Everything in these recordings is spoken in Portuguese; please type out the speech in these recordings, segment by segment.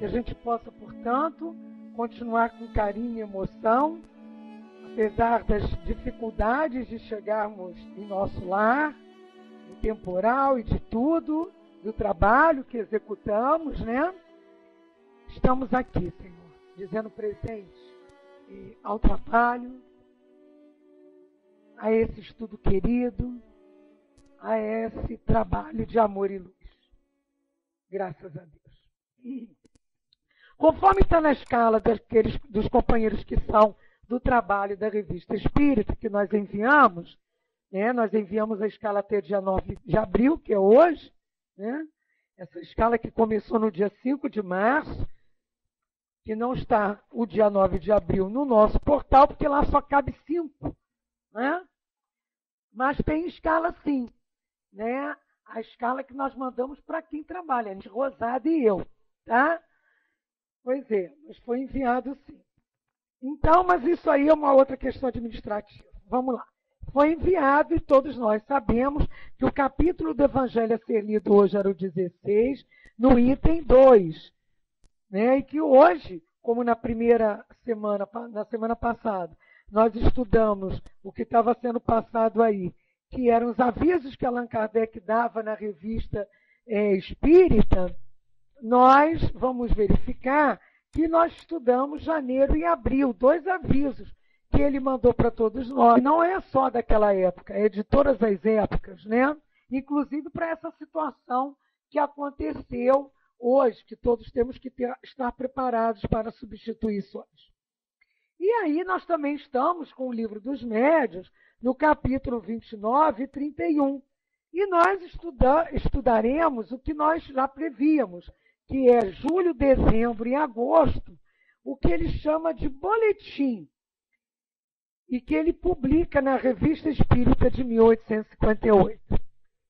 Que a gente possa, portanto, continuar com carinho e emoção, apesar das dificuldades de chegarmos em nosso lar, no temporal e de tudo, do trabalho que executamos, né? Estamos aqui, Senhor, dizendo presente ao trabalho, a esse estudo querido, a esse trabalho de amor e luz. Graças a Deus. Conforme está na escala dos companheiros que são do trabalho da Revista Espírita, que nós enviamos, né? Nós enviamos a escala até dia 9 de abril, que é hoje, né? Essa escala que começou no dia 5 de março, que não está o dia 9 de abril no nosso portal, porque lá só cabe 5, né? Mas tem escala sim, né? A escala que nós mandamos para quem trabalha, a Rosada e eu, tá? Pois é, mas foi enviado sim. Então, mas isso aí é uma outra questão administrativa. Vamos lá. Foi enviado e todos nós sabemos que o capítulo do Evangelho a ser lido hoje era o 16, no item 2. Né? E que hoje, como na semana passada, nós estudamos o que estava sendo passado aí, que eram os avisos que Allan Kardec dava na revista Espírita, nós vamos verificar que nós estudamos janeiro e abril, 2 avisos que ele mandou para todos nós. Não é só daquela época, é de todas as épocas, né? Inclusive para essa situação que aconteceu hoje, que todos temos que estar preparados para substituições. E aí nós também estamos com o Livro dos Médiuns, no capítulo 29 e 31. E nós estudaremos o que nós já prevíamos, que é julho, dezembro e agosto, o que ele chama de boletim, e que ele publica na Revista Espírita de 1858.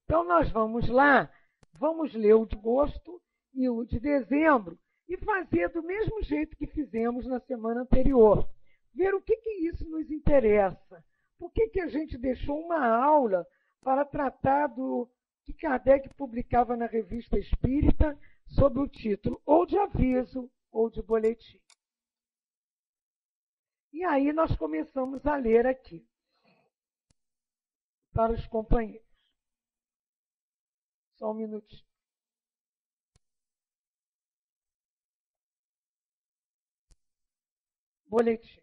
Então nós vamos lá, vamos ler o de agosto e o de dezembro, e fazer do mesmo jeito que fizemos na semana anterior. Ver o que isso nos interessa. Por que a gente deixou uma aula para tratar do que Kardec publicava na Revista Espírita sob o título ou de aviso ou de boletim. E aí nós começamos a ler aqui, para os companheiros. Só um minutinho. Boletim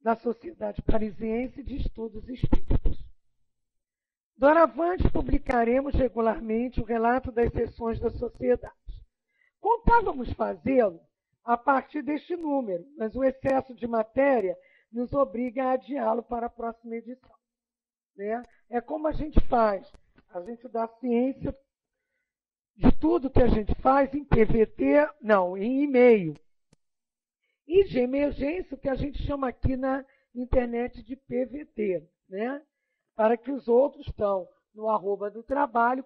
da Sociedade Parisiense de Estudos Espíritas. Doravante publicaremos regularmente o relato das sessões da sociedade. Contávamos fazê-lo a partir deste número, mas o excesso de matéria nos obriga a adiá-lo para a próxima edição. Né? É como a gente faz. A gente dá ciência de tudo que a gente faz em PVT, não, em e-mail. E de emergência, o que a gente chama aqui na internet de PVT, né? Para que os outros estão no @ do trabalho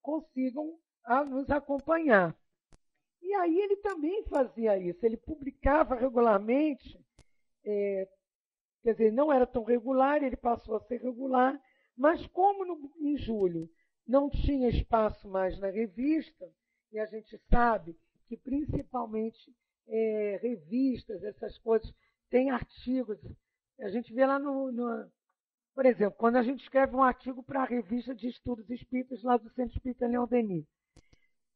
consigam nos acompanhar. E aí ele também fazia isso, ele publicava regularmente, quer dizer, não era tão regular, ele passou a ser regular, mas como em julho não tinha espaço mais na revista, e a gente sabe que principalmente revistas, essas coisas, tem artigos, a gente vê lá por exemplo, quando a gente escreve um artigo para a revista de estudos espíritas lá do Centro Espírita Leão Denis,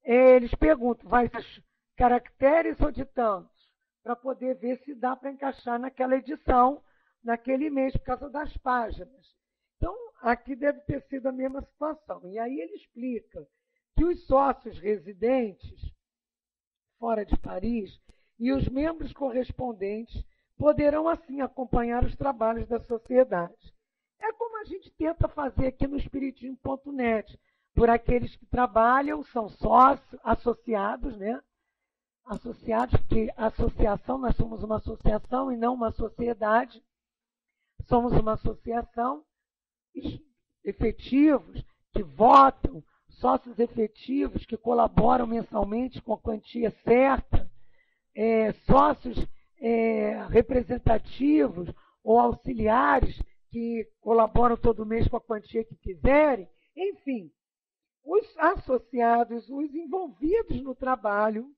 eles perguntam, vai ser caracteres ou de tantos? Para poder ver se dá para encaixar naquela edição, naquele mês, por causa das páginas. Então, aqui deve ter sido a mesma situação. E aí ele explica que os sócios residentes fora de Paris e os membros correspondentes poderão, assim, acompanhar os trabalhos da sociedade. É como a gente tenta fazer aqui no Espiritismo.net, por aqueles que trabalham, são sócios, associados, né? Associados, porque a associação, nós somos uma associação e não uma sociedade. Somos uma associação, efetivos, que votam, sócios efetivos, que colaboram mensalmente com a quantia certa, sócios representativos ou auxiliares que colaboram todo mês com a quantia que quiserem. Enfim, os associados, os envolvidos no trabalho,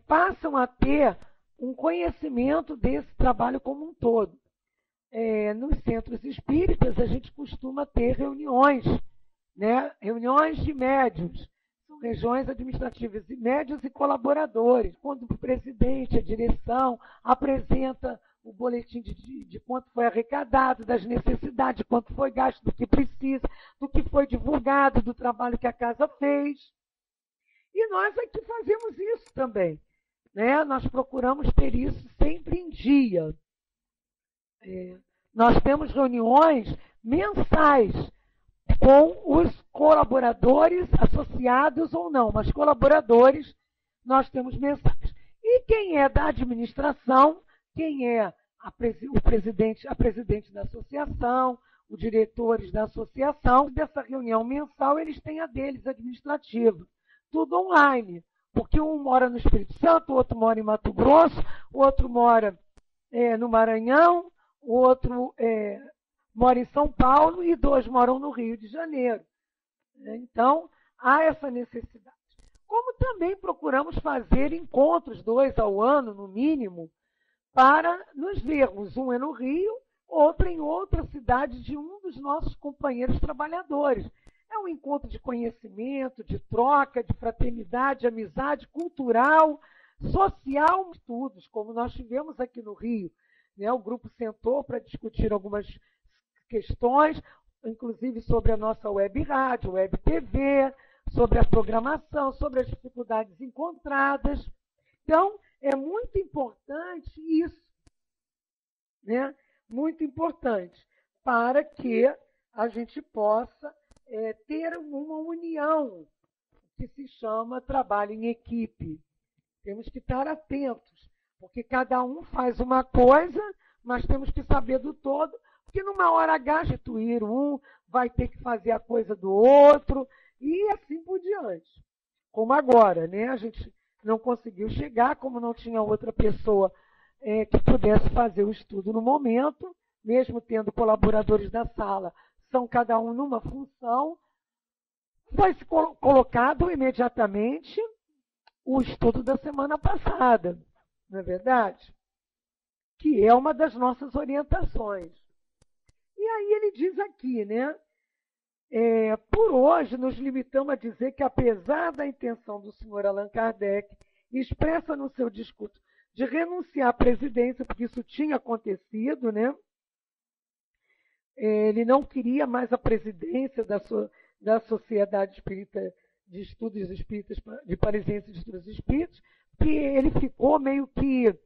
passam a ter um conhecimento desse trabalho como um todo. Nos centros espíritas, a gente costuma ter reuniões, né? Reuniões de médiuns, são regiões administrativas de médiuns e colaboradores, quando o presidente, a direção, apresenta o boletim de quanto foi arrecadado, das necessidades, de quanto foi gasto, do que precisa, do que foi divulgado, do trabalho que a casa fez. E nós aqui fazemos isso também, né? Nós procuramos ter isso sempre em dia. Nós temos reuniões mensais com os colaboradores, associados ou não, mas colaboradores, nós temos mensais. E quem é da administração, quem é a presidente da associação, os diretores da associação, dessa reunião mensal, eles têm a deles administrativa. Tudo online, porque um mora no Espírito Santo, o outro mora em Mato Grosso, o outro mora no Maranhão, o outro mora em São Paulo e 2 moram no Rio de Janeiro. Então, há essa necessidade. Como também procuramos fazer encontros 2 ao ano, no mínimo, para nos vermos. Um é no Rio, outro em outra cidade de um dos nossos companheiros trabalhadores. É um encontro de conhecimento, de troca, de fraternidade, de amizade cultural, social, estudos, como nós tivemos aqui no Rio. O grupo sentou para discutir algumas questões, inclusive sobre a nossa web rádio, web TV, sobre a programação, sobre as dificuldades encontradas. Então, é muito importante isso, né? Muito importante, para que a gente possa ter uma união, que se chama trabalho em equipe. Temos que estar atentos, porque cada um faz uma coisa, mas temos que saber do todo, porque numa hora H, um vai ter que fazer a coisa do outro, e assim por diante. Como agora, né? A gente não conseguiu chegar, como não tinha outra pessoa que pudesse fazer o estudo no momento, mesmo tendo colaboradores da sala, são cada um numa função, foi colocado imediatamente o estudo da semana passada, não é verdade? Que é uma das nossas orientações. E aí ele diz aqui, né? Por hoje, nos limitamos a dizer que, apesar da intenção do senhor Allan Kardec, expressa no seu discurso de renunciar à presidência, porque isso tinha acontecido, né? Ele não queria mais a presidência da Sociedade Espírita de Estudos Espíritas, de Parisienses de Estudos Espíritas, porque ele ficou meio que,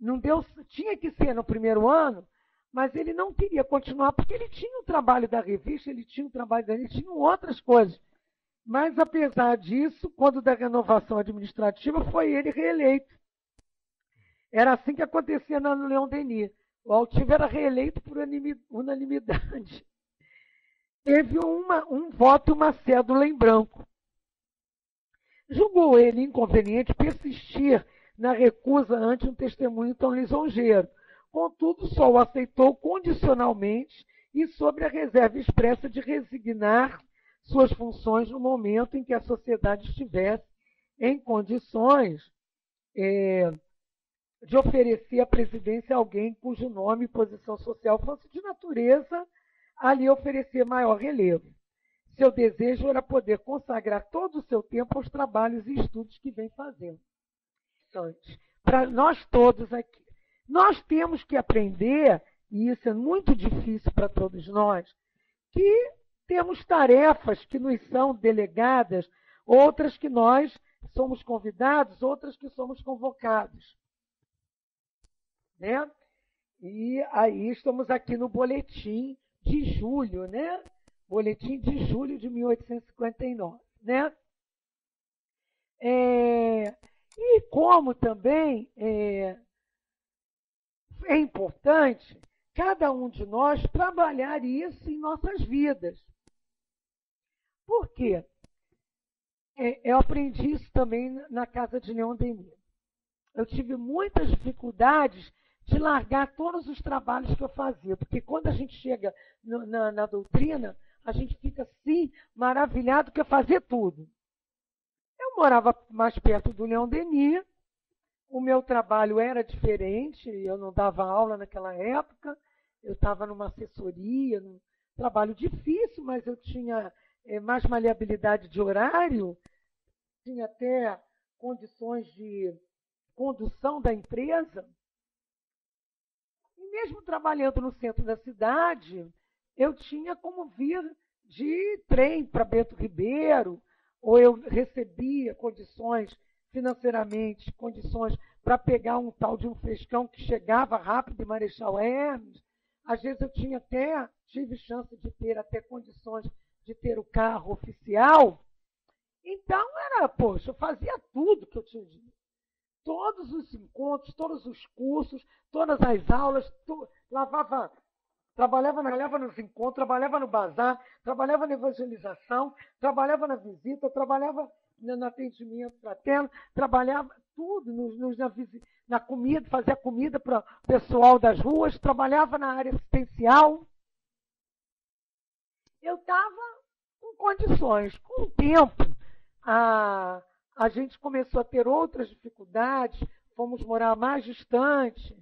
não deu, tinha que ser no primeiro ano, mas ele não queria continuar, porque ele tinha o trabalho da revista, ele tinha outras coisas. Mas, apesar disso, quando da renovação administrativa, foi ele reeleito. Era assim que acontecia na Leon Denis. O Altivo era reeleito por unanimidade. Teve um voto e uma cédula em branco. Julgou ele inconveniente persistir na recusa ante um testemunho tão lisonjeiro. Contudo, só o aceitou condicionalmente e sobre a reserva expressa de resignar suas funções no momento em que a sociedade estivesse em condições de oferecer a presidência a alguém cujo nome e posição social fosse de natureza a lhe oferecer maior relevo. Seu desejo era poder consagrar todo o seu tempo aos trabalhos e estudos que vem fazendo. Para nós todos aqui. Nós temos que aprender, e isso é muito difícil para todos nós, que temos tarefas que nos são delegadas, outras que nós somos convidados, outras que somos convocados. Né? E aí estamos aqui no boletim de julho, né? Boletim de julho de 1859, né? E como também é importante cada um de nós trabalhar isso em nossas vidas. Por quê? Eu aprendi isso também na casa de Leon Denis. Eu tive muitas dificuldades de largar todos os trabalhos que eu fazia, porque quando a gente chega na doutrina, a gente fica assim, maravilhado, quer fazer tudo. Eu morava mais perto do Leão Denis, o meu trabalho era diferente, eu não dava aula naquela época, eu estava numa assessoria, num trabalho difícil, mas eu tinha mais maleabilidade de horário, tinha até condições de condução da empresa. E mesmo trabalhando no centro da cidade, eu tinha como vir de trem para Bento Ribeiro, ou eu recebia condições financeiramente, condições para pegar um tal de um frescão que chegava rápido em Marechal Hermes. Às vezes eu tive chance de ter até condições de ter o carro oficial. Então poxa, eu fazia tudo que eu tinha direito. Todos os encontros, todos os cursos, todas as aulas, trabalhava nos encontros, trabalhava no bazar, trabalhava na evangelização, trabalhava na visita, trabalhava no atendimento fraterno, trabalhava tudo na comida, fazia comida para o pessoal das ruas, trabalhava na área assistencial. Eu estava com condições. Com o tempo, a gente começou a ter outras dificuldades, fomos morar mais distante,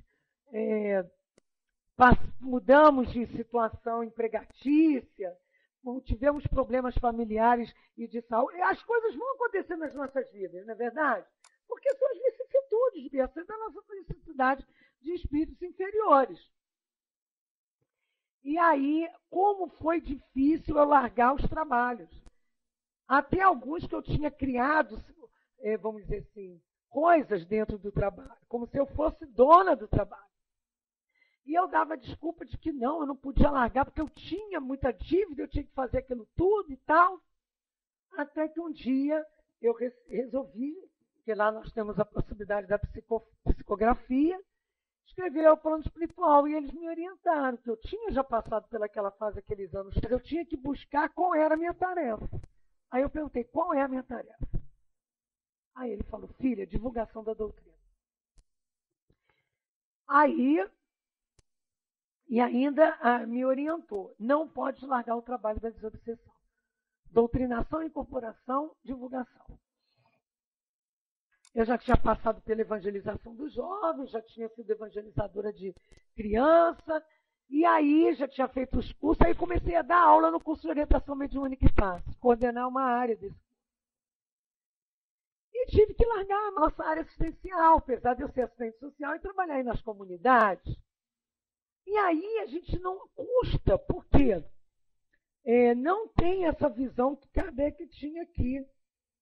mudamos de situação empregatícia, tivemos problemas familiares e de saúde. As coisas vão acontecer nas nossas vidas, não é verdade? Porque são as vicissitudes dessas da nossa necessidade de espíritos inferiores. E aí, como foi difícil eu largar os trabalhos. Até alguns que eu tinha criado, vamos dizer assim, coisas dentro do trabalho, como se eu fosse dona do trabalho. E eu dava desculpa de que não, eu não podia largar, porque eu tinha muita dívida, eu tinha que fazer aquilo tudo e tal. Até que um dia eu resolvi, que lá nós temos a possibilidade da psicografia, escrever o plano espiritual. E eles me orientaram, que eu tinha já passado pelaquela fase, aqueles anos, mas eu tinha que buscar qual era a minha tarefa. Aí eu perguntei, qual é a minha tarefa? Aí ele falou, filha, divulgação da doutrina. E ainda me orientou, não pode largar o trabalho da desobsessão. Doutrinação, incorporação, divulgação. Eu já tinha passado pela evangelização dos jovens, já tinha sido evangelizadora de criança, e aí já tinha feito os cursos, aí comecei a dar aula no curso de orientação mediúnica e passe, coordenar uma área desse. E tive que largar a nossa área assistencial, apesar de eu ser assistente social e trabalhar aí nas comunidades. E aí a gente não custa, porque não tem essa visão que Kardec tinha aqui.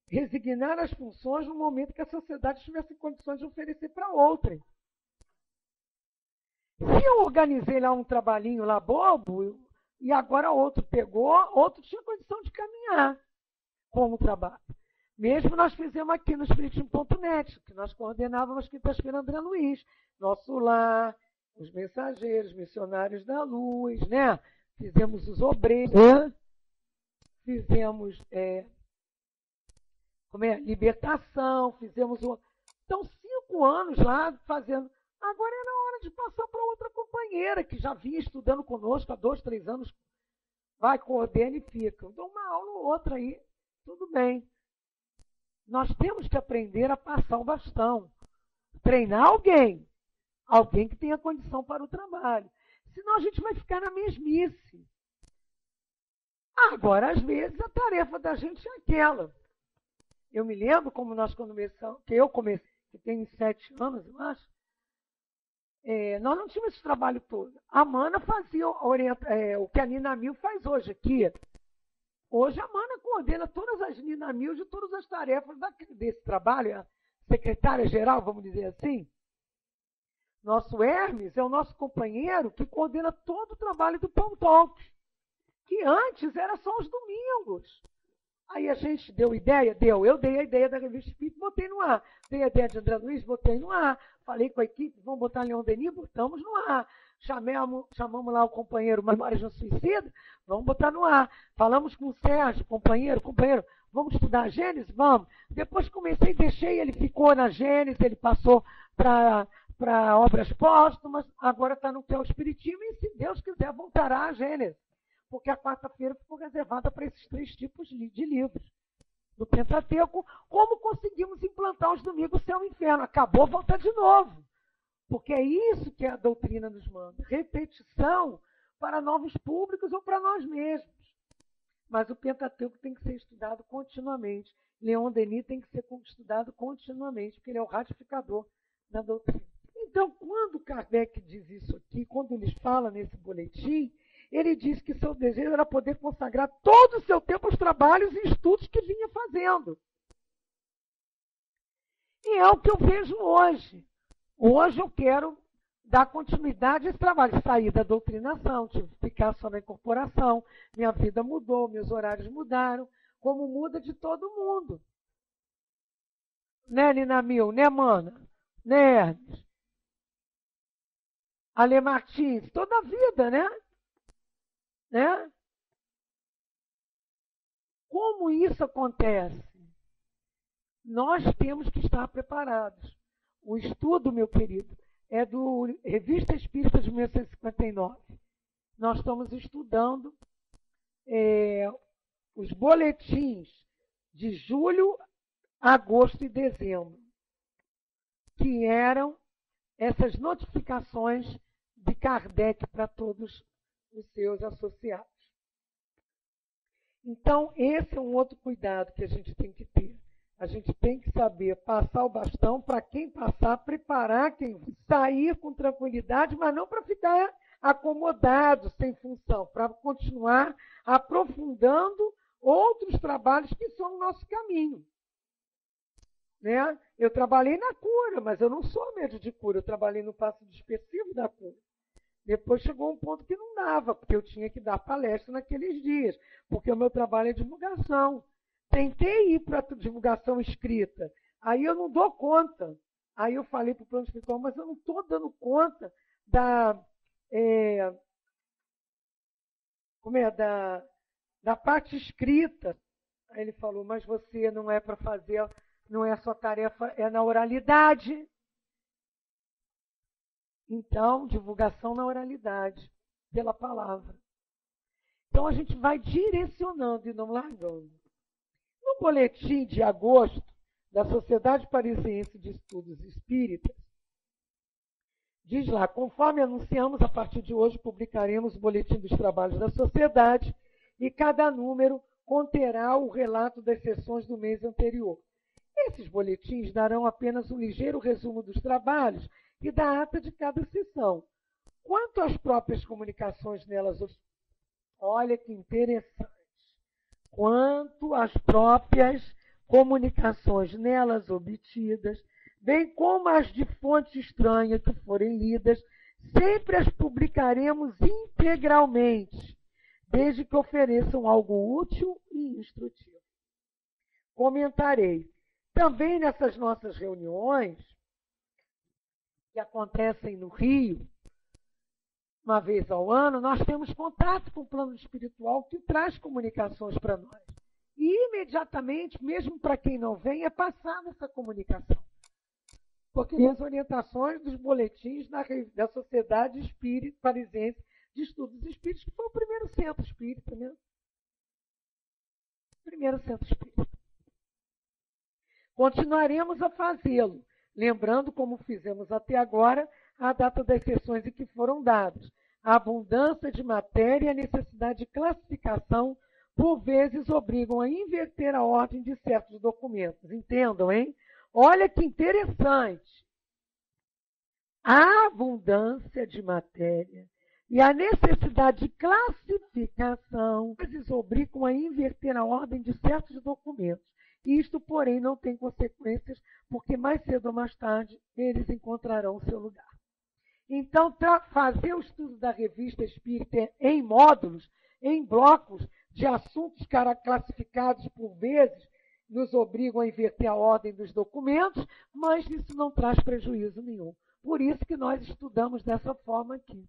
Resignar as funções no momento que a sociedade tivesse condições de oferecer para outrem. Se eu organizei lá um trabalhinho lá bobo, e agora outro pegou, outro tinha condição de caminhar com o trabalho. Mesmo nós fizemos aqui no Espiritismo.net, que nós coordenávamos quinta-feira André Luiz, Nosso Lar, os Mensageiros, Missionários da Luz, né? Fizemos os obreiros, fizemos libertação, fizemos Então, 5 anos lá fazendo. Agora é na hora de passar para outra companheira que já vinha estudando conosco há 2, 3 anos. Vai, coordena e fica. Eu dou uma aula ou outra aí, tudo bem. Nós temos que aprender a passar o bastão. Treinar alguém que tenha condição para o trabalho. Senão a gente vai ficar na mesmice. Agora, às vezes, a tarefa da gente é aquela. Eu me lembro como nós começamos, que eu comecei, que tem 7 anos, eu acho, nós não tínhamos esse trabalho todo. A Mana fazia o que a Nina Mil faz hoje aqui. Hoje a Mana coordena todas as Nina Mil de todas as tarefas desse trabalho, a secretária-geral, vamos dizer assim. Nosso Hermes é o nosso companheiro que coordena todo o trabalho do Pão Talk, que antes era só os domingos. Aí a gente deu ideia? Eu dei a ideia da Revista Espírita, botei no ar. Dei a ideia de André Luiz, botei no ar. Falei com a equipe, vamos botar Leão Denis, botamos no ar. Chamamos lá o companheiro Memórias no Suicida, vamos botar no ar. Falamos com o Sérgio, companheiro, vamos estudar a Gênesis? Vamos. Depois comecei, deixei, ele ficou na Gênesis, ele passou para obras póstumas, agora está no que é o Espiritismo, e se Deus quiser voltará a Gênesis. porque a quarta-feira ficou reservada para esses 3 tipos de livros do Pentateuco. Como conseguimos implantar os domingos céu e inferno? Acabou, volta de novo. Porque é isso que a doutrina nos manda. Repetição para novos públicos ou para nós mesmos. Mas o Pentateuco tem que ser estudado continuamente. Leon Denis tem que ser estudado continuamente, porque ele é o ratificador da doutrina. Então, quando Kardec diz isso aqui, quando ele fala nesse boletim, ele diz que seu desejo era poder consagrar todo o seu tempo aos trabalhos e estudos que vinha fazendo. E é o que eu vejo hoje. Hoje eu quero dar continuidade a esse trabalho, sair da doutrinação, tive que ficar só na incorporação, minha vida mudou, meus horários mudaram, como muda de todo mundo. Né, Nina Mil? Né, Mana? Né, Hermes? Ale Martins? Toda a vida, né? Como isso acontece? Nós temos que estar preparados. O estudo, meu querido, é do Revista Espírita de 1959. Nós estamos estudando os boletins de julho, agosto e dezembro, que eram essas notificações de Kardec para todos os seus associados. Então, esse é um outro cuidado que a gente tem que ter. A gente tem que saber passar o bastão para quem passar, preparar quem sair com tranquilidade, mas não para ficar acomodado, sem função, para continuar aprofundando outros trabalhos que são o nosso caminho. Né? Eu trabalhei na cura, mas eu não sou médio de cura, eu trabalhei no passo dispersivo da cura. Depois chegou um ponto que não dava, porque eu tinha que dar palestra naqueles dias, porque o meu trabalho é divulgação. Tentei ir para a divulgação escrita, aí eu não dou conta. Aí eu falei para o plano espiritual, mas eu não estou dando conta da parte escrita. Aí ele falou, mas você não é para fazer, não é a sua tarefa, é na oralidade. Então, divulgação na oralidade, pela palavra. Então, a gente vai direcionando e não largando. No boletim de agosto da Sociedade Parisiense de Estudos Espíritas, diz lá, conforme anunciamos, a partir de hoje publicaremos o boletim dos trabalhos da sociedade e cada número conterá o relato das sessões do mês anterior. Esses boletins darão apenas um ligeiro resumo dos trabalhos e da ata de cada sessão. Quanto às próprias comunicações nelas, olha que interessante. Quanto às próprias comunicações nelas obtidas, bem como as de fonte estranha que forem lidas, sempre as publicaremos integralmente, desde que ofereçam algo útil e instrutivo. Comentarei. Também nessas nossas reuniões, que acontecem no Rio, uma vez ao ano, nós temos contato com o plano espiritual que traz comunicações para nós. E imediatamente, mesmo para quem não vem, é passada essa comunicação. Porque as orientações dos boletins da Sociedade Espírita Parisiense de Estudos Espíritas, que foi o primeiro centro espírita, né? Primeiro centro espírita. Continuaremos a fazê-lo, lembrando, como fizemos até agora, a data das sessões em que foram dadas. A abundância de matéria e a necessidade de classificação, por vezes, obrigam a inverter a ordem de certos documentos. Entendam, hein? Olha que interessante. A abundância de matéria e a necessidade de classificação, por vezes, obrigam a inverter a ordem de certos documentos. Isto, porém, não tem consequências, porque mais cedo ou mais tarde eles encontrarão o seu lugar. Então, fazer o estudo da revista espírita em módulos, em blocos de assuntos classificados por vezes, nos obrigam a inverter a ordem dos documentos, mas isso não traz prejuízo nenhum. Por isso que nós estudamos dessa forma aqui.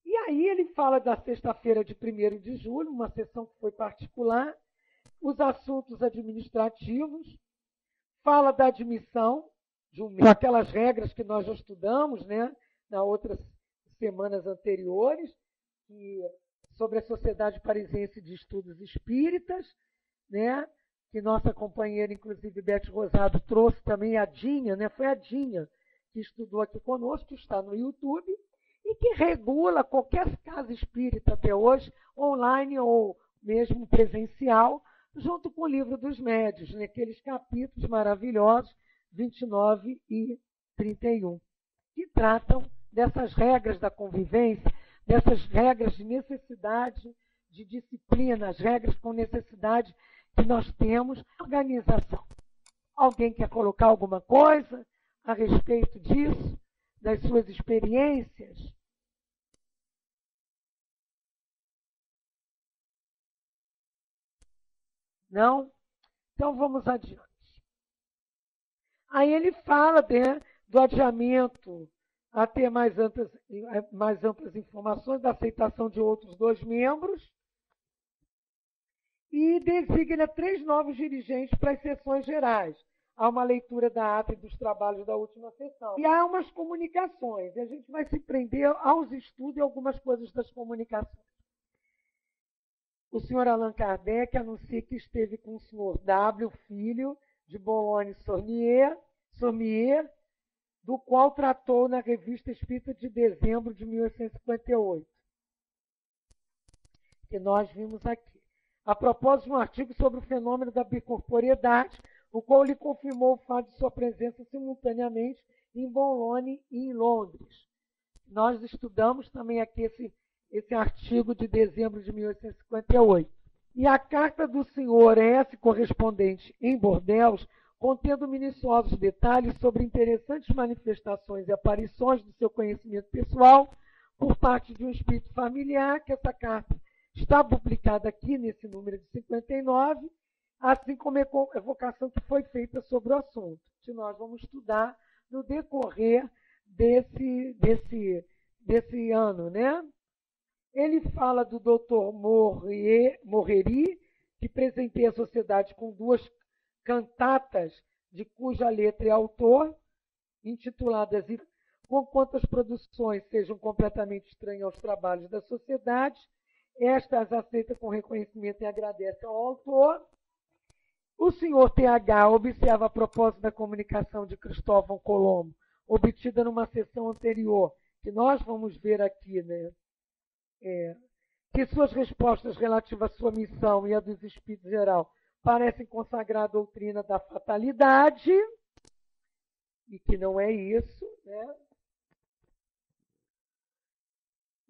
E aí ele fala da sexta-feira de 1º de julho, uma sessão que foi particular, os assuntos administrativos, fala da admissão, aquelas regras que nós já estudamos, né, nas outras semanas anteriores, sobre a Sociedade Parisiense de Estudos Espíritas, né? Que nossa companheira, inclusive, Beth Rosado, trouxe também a Dinha, né? Foi a Dinha que estudou aqui conosco, está no YouTube, e que regula qualquer casa espírita até hoje, online ou mesmo presencial, junto com o Livro dos Médiuns, naqueles capítulos maravilhosos, 29 e 31, que tratam dessas regras da convivência, dessas regras de necessidade, de disciplina, as regras com necessidade que nós temos, organização. Alguém quer colocar alguma coisa a respeito disso, das suas experiências? Não? Então vamos adiante. Aí ele fala, né, do adiamento a ter mais amplas informações, da aceitação de outros 2 membros, e designa 3 novos dirigentes para as sessões gerais. Há uma leitura da ata e dos trabalhos da última sessão. E há umas comunicações, e a gente vai se prender aos estudos e algumas coisas das comunicações. O senhor Allan Kardec anuncia que esteve com o senhor W. Filho, de Boulogne-Sormier, do qual tratou na Revista Espírita de dezembro de 1858, que nós vimos aqui. A propósito de um artigo sobre o fenômeno da bicorporiedade, o qual lhe confirmou o fato de sua presença simultaneamente em Boulogne e em Londres. Nós estudamos também aqui esse artigo de dezembro de 1858. E a carta do senhor S., correspondente em Bordeaux, contendo minuciosos detalhes sobre interessantes manifestações e aparições do seu conhecimento pessoal por parte de um espírito familiar, que essa carta está publicada aqui nesse número de 59, assim como a evocação que foi feita sobre o assunto, que nós vamos estudar no decorrer desse ano, né? Ele fala do Dr. Moreri, que presenteia a sociedade com 2 cantatas, de cuja letra é autor, intituladas Conquanto as produções sejam completamente estranhas aos trabalhos da sociedade, esta as aceita com reconhecimento e agradece ao autor. O senhor TH observa a propósito da comunicação de Cristóvão Colombo, obtida numa sessão anterior, que nós vamos ver aqui, né? Que suas respostas relativas à sua missão e à dos espíritos em geral parecem consagrar a doutrina da fatalidade, e que não é isso, né?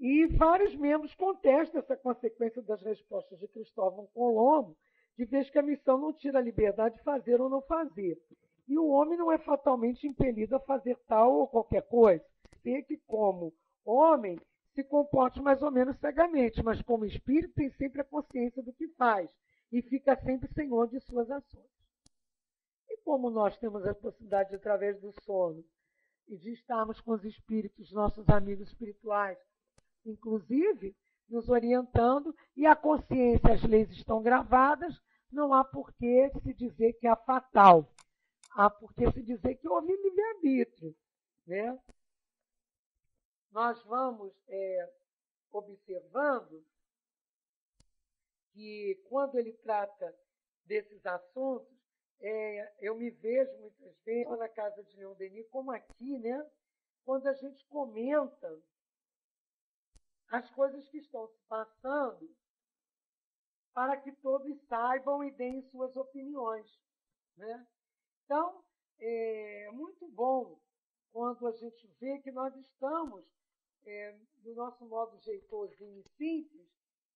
E vários membros contestam essa consequência das respostas de Cristóvão Colombo, de vez que a missão não tira a liberdade de fazer ou não fazer. E o homem não é fatalmente impelido a fazer tal ou qualquer coisa. Tem que, como homem, se comporte mais ou menos cegamente, mas como espírito tem sempre a consciência do que faz e fica sempre senhor de suas ações. E como nós temos a possibilidade, através do sono, e de estarmos com os espíritos, nossos amigos espirituais, inclusive, nos orientando, e a consciência, as leis estão gravadas, não há por que se dizer que é fatal. Há por que se dizer que houve livre-arbítrio, né? Nós vamos observando que, quando ele trata desses assuntos, eu me vejo muitas vezes na casa de Leon Denis, como aqui, né? Quando a gente comenta as coisas que estão se passando, para que todos saibam e deem suas opiniões, né? Então, é muito bom quando a gente vê que nós estamos, do nosso modo jeitosinho e simples,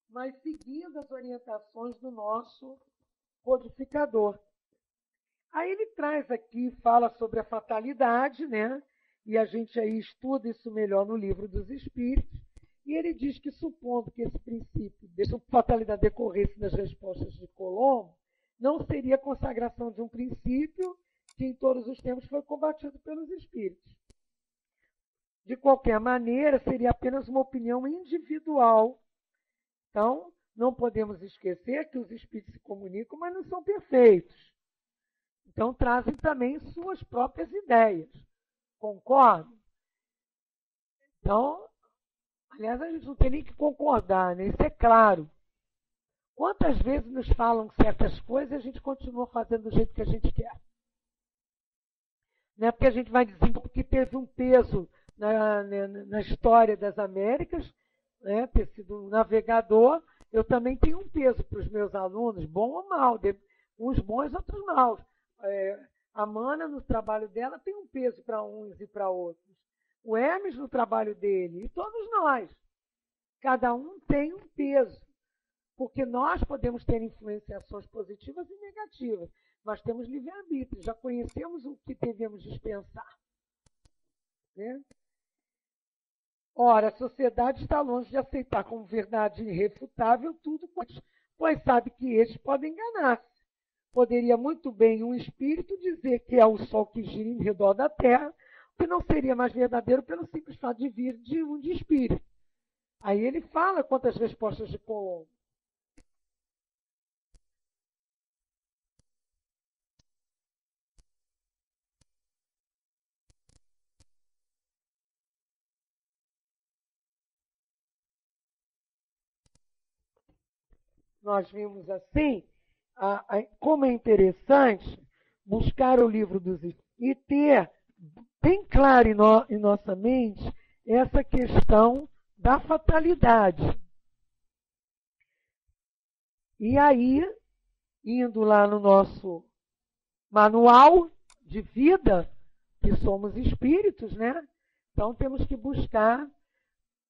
mas seguindo as orientações do nosso codificador. Aí ele traz aqui, fala sobre a fatalidade, né? E a gente aí estuda isso melhor no Livro dos Espíritos, e ele diz que, supondo que esse princípio de fatalidade decorresse das respostas de Colombo, não seria a consagração de um princípio que em todos os tempos foi combatido pelos espíritos. De qualquer maneira, seria apenas uma opinião individual. Então, não podemos esquecer que os espíritos se comunicam, mas não são perfeitos. Então, trazem também suas próprias ideias. Concordam? Então, Aliás, a gente não tem nem que concordar, né? Isso é claro. Quantas vezes nos falam certas coisas e a gente continua fazendo do jeito que a gente quer? Não é porque a gente vai dizendo que teve um peso na história das Américas, né? Ter sido um navegador, eu também tenho um peso para os meus alunos, bom ou mal, uns bons, outros maus. A Mana, no trabalho dela, tem um peso para uns e para outros. O Hermes, no trabalho dele, e todos nós. Cada um tem um peso. Porque nós podemos ter influenciações positivas e negativas, mas temos livre-arbítrio, já conhecemos o que devemos dispensar. Né? Ora, a sociedade está longe de aceitar como verdade irrefutável tudo, pois sabe que estes podem enganar-se. Poderia muito bem um espírito dizer que é o Sol que gira em redor da Terra, o que não seria mais verdadeiro pelo simples fato de vir de um de espírito. Aí ele fala quantas respostas de Colombo. Nós vimos assim, como é interessante buscar o livro dos Espíritos e ter bem claro em nossa mente essa questão da fatalidade. E aí, indo lá no nosso manual de vida, que somos espíritos, né? Então temos que buscar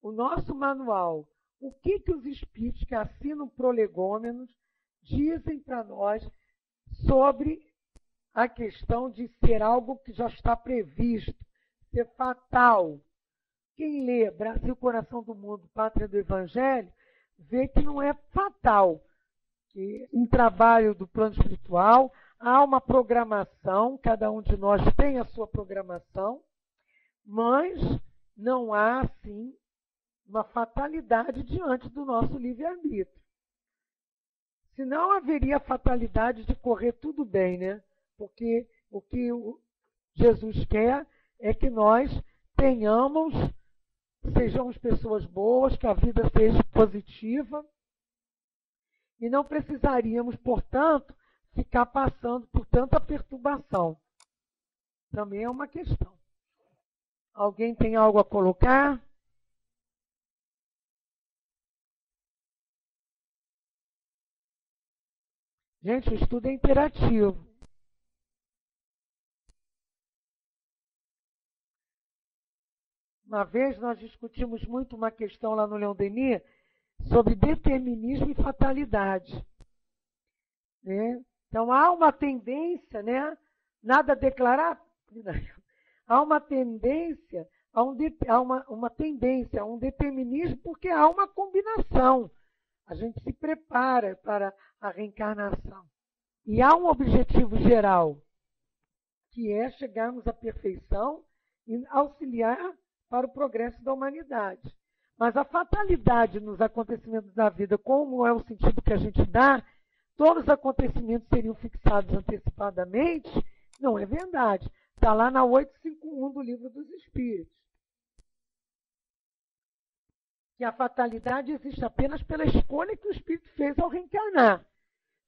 o nosso manual. O que os espíritos que assinam prolegômenos dizem para nós sobre a questão de ser algo que já está previsto, ser fatal. Quem lê Brasil, Coração do Mundo, Pátria do Evangelho, vê que não é fatal. Que em trabalho do plano espiritual há uma programação, cada um de nós tem a sua programação, mas não há, assim, uma fatalidade diante do nosso livre-arbítrio. Senão haveria fatalidade de correr tudo bem, né? Porque o que Jesus quer é que nós sejamos pessoas boas, que a vida seja positiva, e não precisaríamos, portanto, ficar passando por tanta perturbação. Também é uma questão. Alguém tem algo a colocar? Gente, o estudo é interativo. Uma vez nós discutimos muito uma questão lá no Leon Denis sobre determinismo e fatalidade. Né? Então há uma tendência, né? Nada a declarar, há uma tendência uma tendência a um determinismo porque há uma combinação. A gente se prepara para a reencarnação. E há um objetivo geral, que é chegarmos à perfeição e auxiliar para o progresso da humanidade. Mas a fatalidade nos acontecimentos da vida, como é o sentido que a gente dá, todos os acontecimentos seriam fixados antecipadamente, não é verdade. Está lá na 851 do Livro dos Espíritos. Que a fatalidade existe apenas pela escolha que o espírito fez ao reencarnar,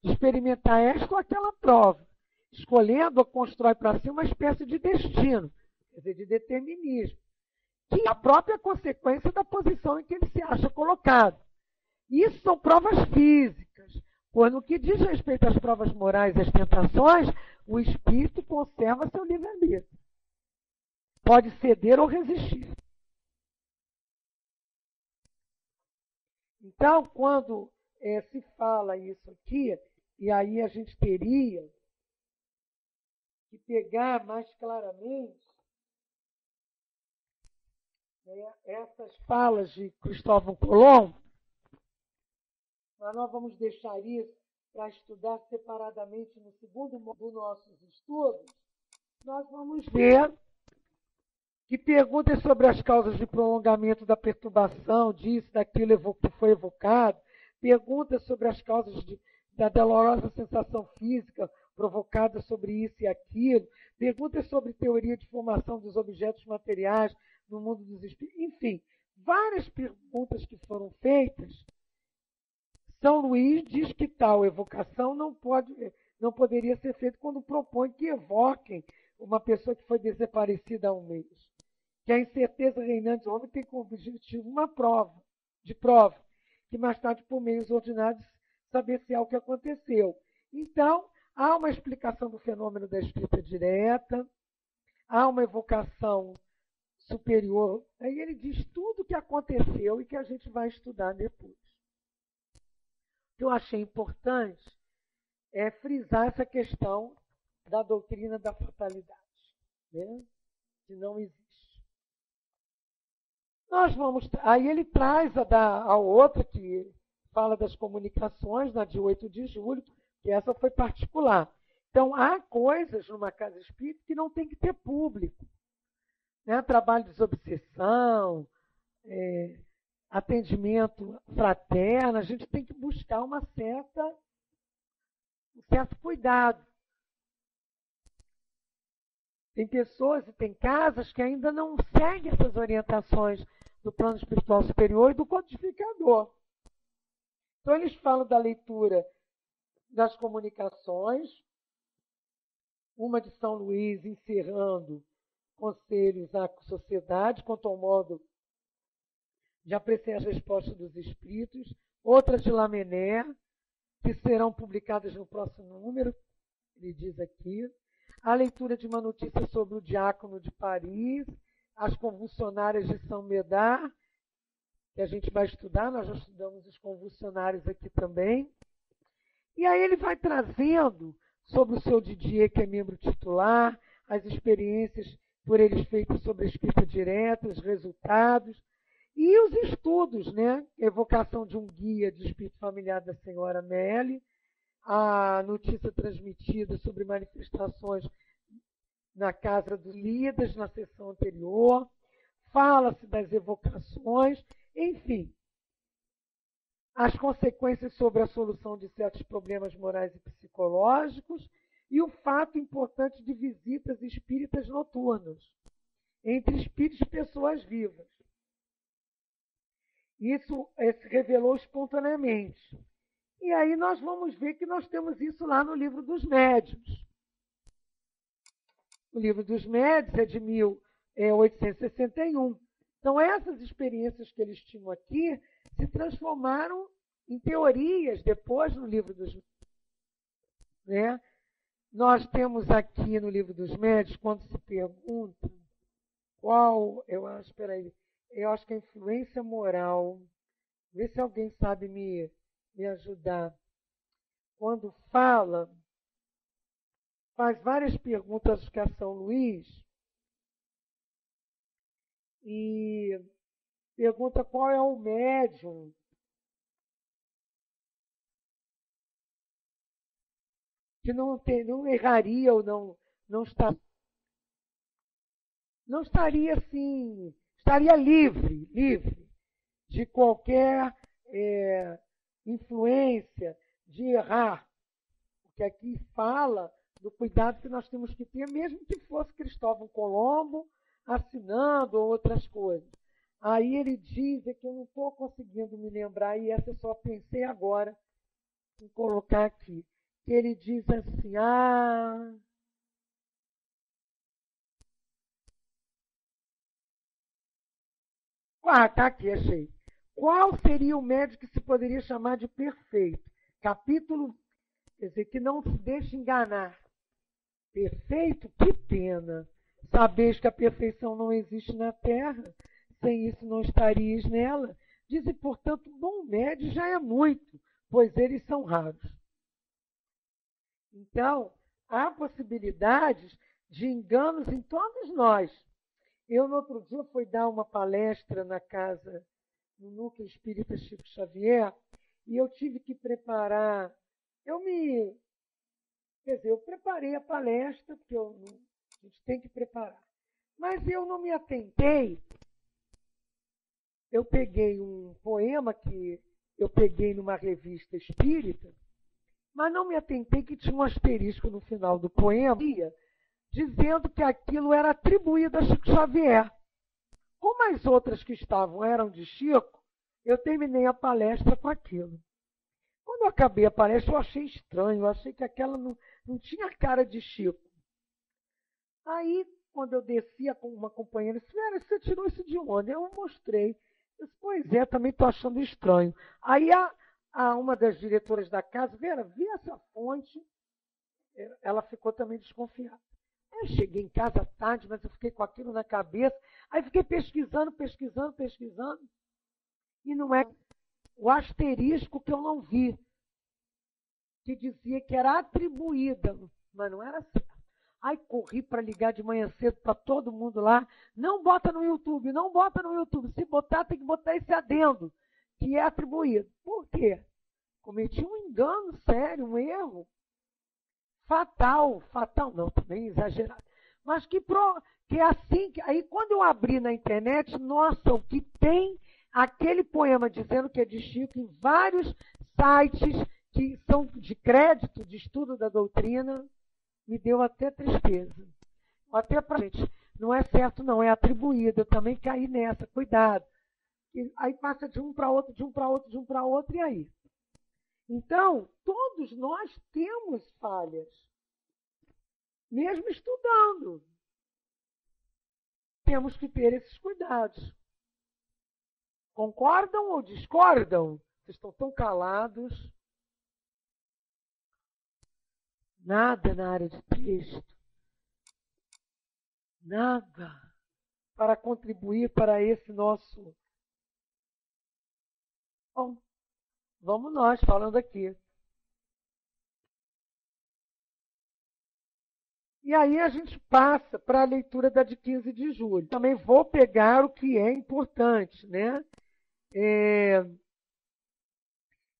de experimentar esta ou aquela prova. Escolhendo, constrói para si uma espécie de destino, quer dizer, de determinismo, que é a própria consequência da posição em que ele se acha colocado. Isso são provas físicas, pois no que diz respeito às provas morais e às tentações, o espírito conserva seu livre-arbítrio. Pode ceder ou resistir. Então, quando se fala isso aqui, e aí a gente teria que pegar mais claramente essas falas de Cristóvão Colombo, mas nós vamos deixar isso para estudar separadamente no segundo módulo dos nossos estudos. Nós vamos ver que perguntas sobre as causas de prolongamento da perturbação, disso, daquilo que foi evocado, perguntas sobre as causas da dolorosa sensação física provocada sobre isso e aquilo, perguntas sobre teoria de formação dos objetos materiais no mundo dos espíritos, enfim, várias perguntas que foram feitas, São Luís diz que tal evocação não poderia ser feita quando propõe que evoquem uma pessoa que foi desaparecida há um mês. Que a incerteza reinante do homem tem como objetivo uma prova, que mais tarde, por meios ordinários, saber se é o que aconteceu. Então, há uma explicação do fenômeno da escrita direta, há uma evocação superior. Aí ele diz tudo o que aconteceu e que a gente vai estudar depois. O que eu achei importante é frisar essa questão da doutrina da fatalidade, né? Que não existe. Aí ele traz a outra que fala das comunicações, na de 8 de julho, que essa foi particular. Então, há coisas numa casa espírita que não tem que ter público. Né? Trabalho de desobsessão, atendimento fraterno, a gente tem que buscar um certo cuidado. Tem pessoas e tem casas que ainda não seguem essas orientações do plano espiritual superior e do codificador. Então, eles falam da leitura das comunicações, uma de São Luís encerrando conselhos à sociedade quanto ao modo de apreciar as respostas dos espíritos, outra de Lamennais, que serão publicadas no próximo número, ele diz aqui, a leitura de uma notícia sobre o diácono de Paris, as convulsionárias de São Médard, que a gente vai estudar, nós já estudamos os convulsionários aqui também. E aí ele vai trazendo sobre o seu Didier, que é membro titular, as experiências por eles feitas sobre a escrita direta, os resultados, e os estudos, né? Evocação de um guia de espírito familiar da senhora Melly, a notícia transmitida sobre manifestações na casa dos Lidas, na sessão anterior, fala-se das evocações, enfim, as consequências sobre a solução de certos problemas morais e psicológicos e o fato importante de visitas espíritas noturnas entre espíritos de pessoas vivas. Isso se revelou espontaneamente. E aí nós vamos ver que nós temos isso lá no Livro dos Médiuns. O Livro dos Médiuns é de 1861. Então, essas experiências que eles tinham aqui se transformaram em teorias depois no Livro dos Médiuns. Né? Nós temos aqui no Livro dos Médiuns, quando se pergunta qual, eu acho que a influência moral, vê se alguém sabe me ajudar. Quando faz várias perguntas a São Luís e pergunta qual é o médium que não erraria ou não estaria assim, estaria livre de qualquer influência de errar. Porque aqui fala do cuidado que nós temos que ter, mesmo que fosse Cristóvão Colombo assinando ou outras coisas. Aí ele diz, que eu não estou conseguindo me lembrar, e essa eu só pensei agora em colocar aqui, que ele diz assim, tá aqui, achei. Qual seria o médium que se poderia chamar de perfeito? Capítulo, quer dizer, que não se deixe enganar. Perfeito? Que pena. Sabeis que a perfeição não existe na Terra, sem isso não estarias nela. Dizem, portanto, bom médio já é muito, pois eles são raros. Então, há possibilidades de enganos em todos nós. Eu, no outro dia, fui dar uma palestra na casa, no Núcleo Espírita Chico Xavier, e eu tive que preparar, eu preparei a palestra, porque a gente tem que preparar. Mas eu não me atentei. Eu peguei um poema que eu peguei numa revista espírita, mas não me atentei que tinha um asterisco no final do poema, dizendo que aquilo era atribuído a Chico Xavier. Como as outras que estavam eram de Chico, eu terminei a palestra com aquilo. Quando eu acabei a palestra, eu achei estranho, eu achei que aquela não tinha cara de Chico. Aí, quando eu descia com uma companheira, disse, Vera, você tirou isso de onde? Eu mostrei. Eu disse, pois é, também estou achando estranho. Aí uma das diretoras da casa, Vera, vi essa fonte. Ela ficou também desconfiada. Eu cheguei em casa tarde, mas eu fiquei com aquilo na cabeça. Aí fiquei pesquisando. E não é o asterisco que eu não vi, que dizia que era atribuída, mas não era certo. Aí corri para ligar de manhã cedo para todo mundo lá. Não bota no YouTube, não bota no YouTube. Se botar, tem que botar esse adendo, que é atribuído. Por quê? Cometi um engano sério, um erro. Fatal não, também exagerado. Mas que é assim, aí quando eu abri na internet, nossa, o que tem aquele poema dizendo que é de Chico em vários sites que são de crédito, de estudo da doutrina, me deu até tristeza. Até para gente, não é certo não, é atribuído, eu também caí nessa, cuidado. E aí passa de um para outro, e aí? Então, todos nós temos falhas, mesmo estudando. Temos que ter esses cuidados. Concordam ou discordam? Vocês estão tão calados. Nada na área de texto. Nada para contribuir para esse nosso... Bom, vamos nós falando aqui. E aí a gente passa para a leitura da de 15 de julho. Também vou pegar o que é importante, né?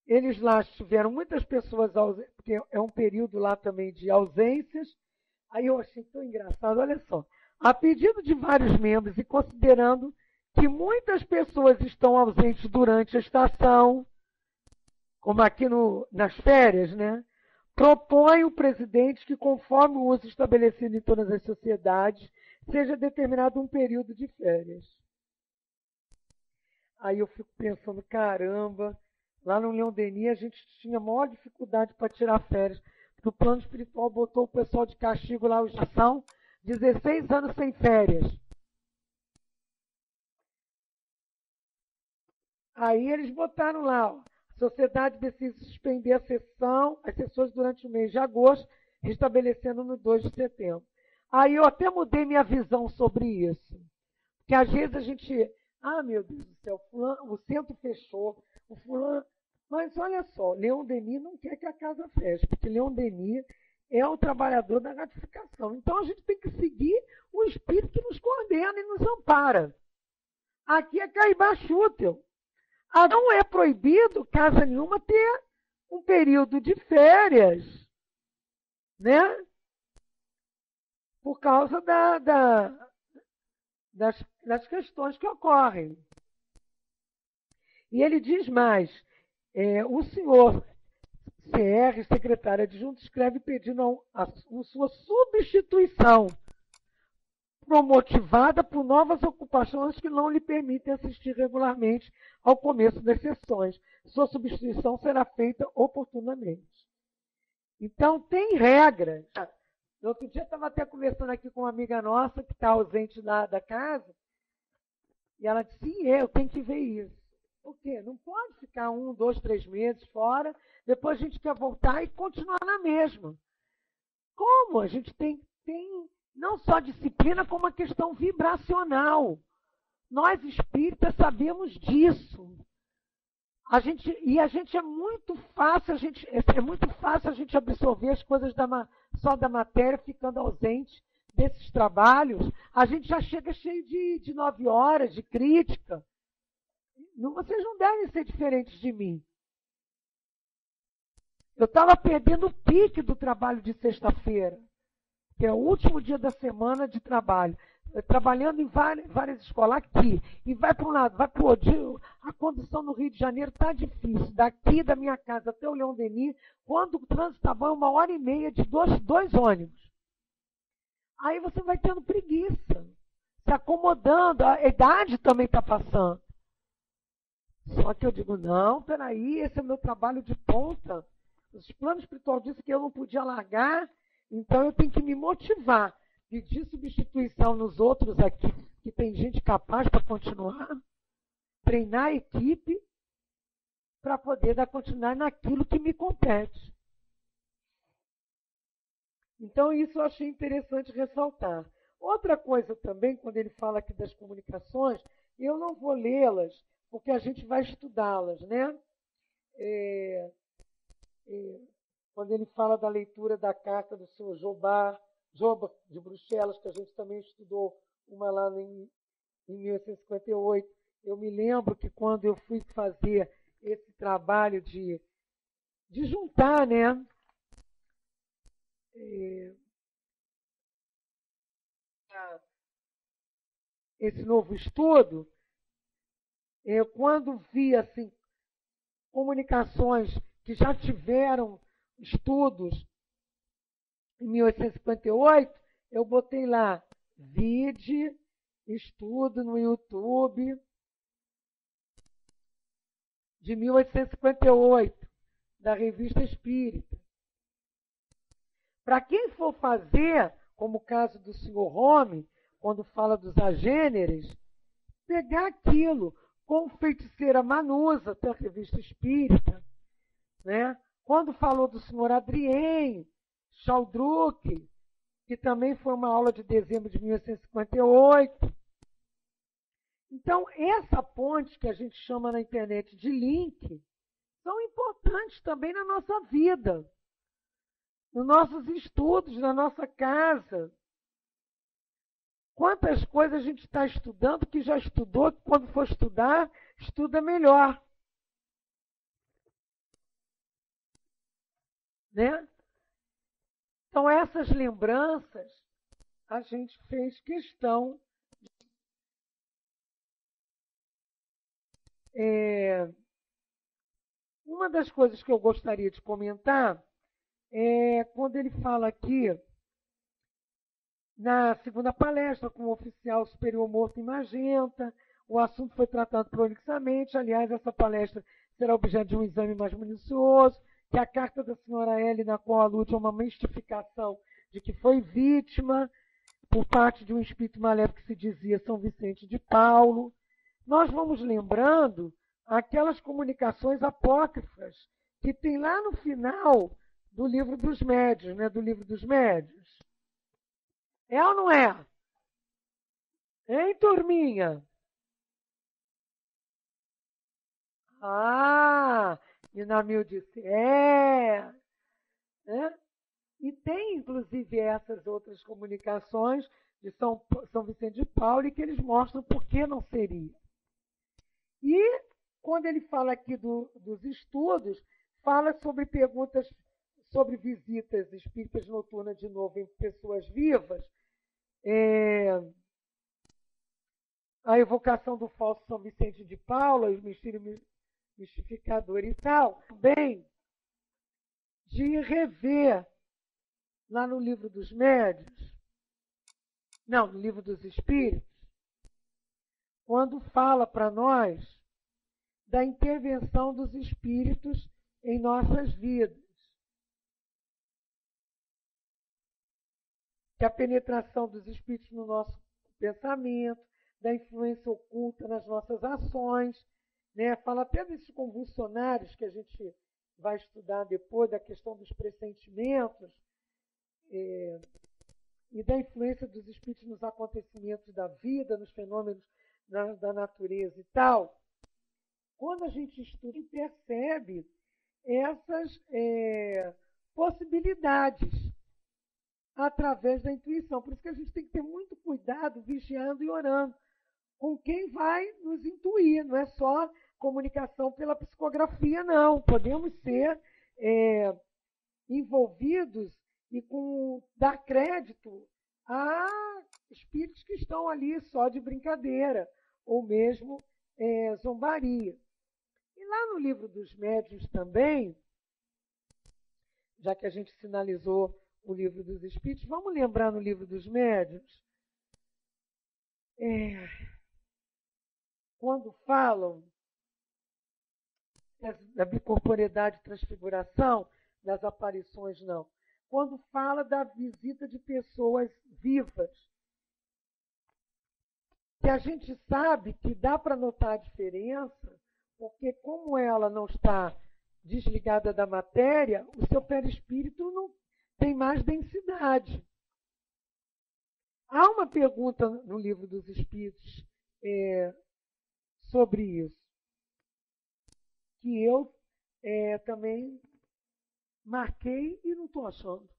Eles lá tiveram muitas pessoas ausentes, porque é um período lá também de ausências. Aí eu achei tão engraçado, olha só. A pedido de vários membros e considerando que muitas pessoas estão ausentes durante a estação, como aqui nas férias, né? Propõe o presidente que, conforme o uso estabelecido em todas as sociedades, seja determinado um período de férias. Aí eu fico pensando, caramba, lá no Leon Denis a gente tinha maior dificuldade para tirar férias, porque o plano espiritual botou o pessoal de castigo lá, já são 16 anos sem férias. Aí eles botaram lá, ó, a sociedade decide suspender as sessões durante o mês de agosto, restabelecendo no 2 de setembro. Aí eu até mudei minha visão sobre isso. Porque às vezes a gente, meu Deus do céu, o centro fechou, o fulano... Mas olha só, Leon Denis não quer que a casa feche, porque Leon Denis é o trabalhador da gratificação. Então a gente tem que seguir o espírito que nos coordena e nos ampara. Aqui é Caibá Schutel. Não é proibido, casa nenhuma, ter um período de férias, né? Por causa das questões que ocorrem. E ele diz mais, o senhor CR, secretário adjunto, escreve pedindo a sua substituição, motivada por novas ocupações que não lhe permitem assistir regularmente ao começo das sessões. Sua substituição será feita oportunamente. Então, tem regras. No outro dia, eu estava até conversando aqui com uma amiga nossa que está ausente da casa, e ela disse, sim, eu tenho que ver isso. Por quê? Não pode ficar 1, 2, 3 meses fora, depois a gente quer voltar e continuar na mesma. Como? A gente tem não só disciplina, como a questão vibracional. Nós espíritas sabemos disso. A gente é muito fácil a gente absorver as coisas só da matéria, ficando ausente desses trabalhos. A gente já chega cheio de 9 horas, de crítica. Vocês não devem ser diferentes de mim. Eu estava perdendo o pique do trabalho de sexta-feira, que é o último dia da semana de trabalho, trabalhando em várias escolas aqui, e vai para um lado, vai para o outro. A condução no Rio de Janeiro está difícil, daqui da minha casa até o Leon Denis, quando o trânsito está bom, é 1h30 de dois ônibus. Aí você vai tendo preguiça. se acomodando, a idade também está passando. Só que eu digo, não, peraí, esse é o meu trabalho de ponta. Os planos espirituais disseram que eu não podia largar, então eu tenho que me motivar. Pedir substituição nos outros aqui, que tem gente capaz para continuar. Treinar a equipe para poder dar continuidade naquilo que me compete. Então, isso eu achei interessante ressaltar. Outra coisa também, quando ele fala aqui das comunicações, eu não vou lê-las, porque a gente vai estudá-las, né? Quando ele fala da leitura da carta do senhor Joba de Bruxelas, que a gente também estudou uma lá em 1858, eu me lembro que quando eu fui fazer esse trabalho de juntar, né? Esse novo estudo, quando vi assim, comunicações que já tiveram estudos em 1858, eu botei lá, vide, estudo no YouTube de 1858, da Revista Espírita. Para quem for fazer, como o caso do Sr. Home, quando fala dos agêneres, pegar aquilo com Feiticeira Manusa, da Revista Espírita, né? Quando falou do Sr. Adrien Schaldruck, que também foi uma aula de dezembro de 1858. Então, essa ponte que a gente chama na internet de link, são importantes também na nossa vida, nos nossos estudos, na nossa casa. Quantas coisas a gente está estudando que já estudou, que quando for estudar, estuda melhor. Né? Então, essas lembranças, a gente fez questão. Uma das coisas que eu gostaria de comentar é quando ele fala aqui, na segunda palestra, com o oficial superior morto em Magenta, o assunto foi tratado prolixamente. Aliás, essa palestra será objeto de um exame mais minucioso, que a carta da senhora L, na qual alude a uma mistificação de que foi vítima por parte de um espírito maléfico que se dizia São Vicente de Paulo. Nós vamos lembrando aquelas comunicações apócrifas que tem lá no final do Livro dos Médiuns, né? Do Livro dos Médiuns. É ou não é? Hein, turminha? Ah, Inamil disse, né? E tem, inclusive, essas outras comunicações de São Vicente de Paulo e que eles mostram por que não seria. E, quando ele fala aqui dos estudos, fala sobre perguntas sobre visitas espíritas noturnas de novo em pessoas vivas, a evocação do falso São Vicente de Paulo, o mistério mistificador e tal, bem, de rever lá no Livro dos Médiuns, não, no Livro dos Espíritos, quando fala para nós da intervenção dos espíritos em nossas vidas. Que a penetração dos espíritos no nosso pensamento, da influência oculta nas nossas ações, né? Fala até desses convulsionários que a gente vai estudar depois, da questão dos pressentimentos, e da influência dos espíritos nos acontecimentos da vida, nos fenômenos da natureza e tal. Quando a gente estuda e percebe essas possibilidades através da intuição. Por isso que a gente tem que ter muito cuidado, vigiando e orando, com quem vai nos intuir. Não é só comunicação pela psicografia, não. Podemos ser envolvidos e dar crédito a espíritos que estão ali só de brincadeira, ou mesmo zombaria. E lá no Livro dos Médiuns também, já que a gente sinalizou o Livro dos Espíritos, vamos lembrar no Livro dos Médiuns quando falam da bicorporeidade e transfiguração, das aparições, não. Quando fala da visita de pessoas vivas, que a gente sabe que dá para notar a diferença, porque como ela não está desligada da matéria, o seu perispírito não tem mais densidade. Há uma pergunta no Livro dos Espíritos sobre isso, que eu também marquei e não estou achando.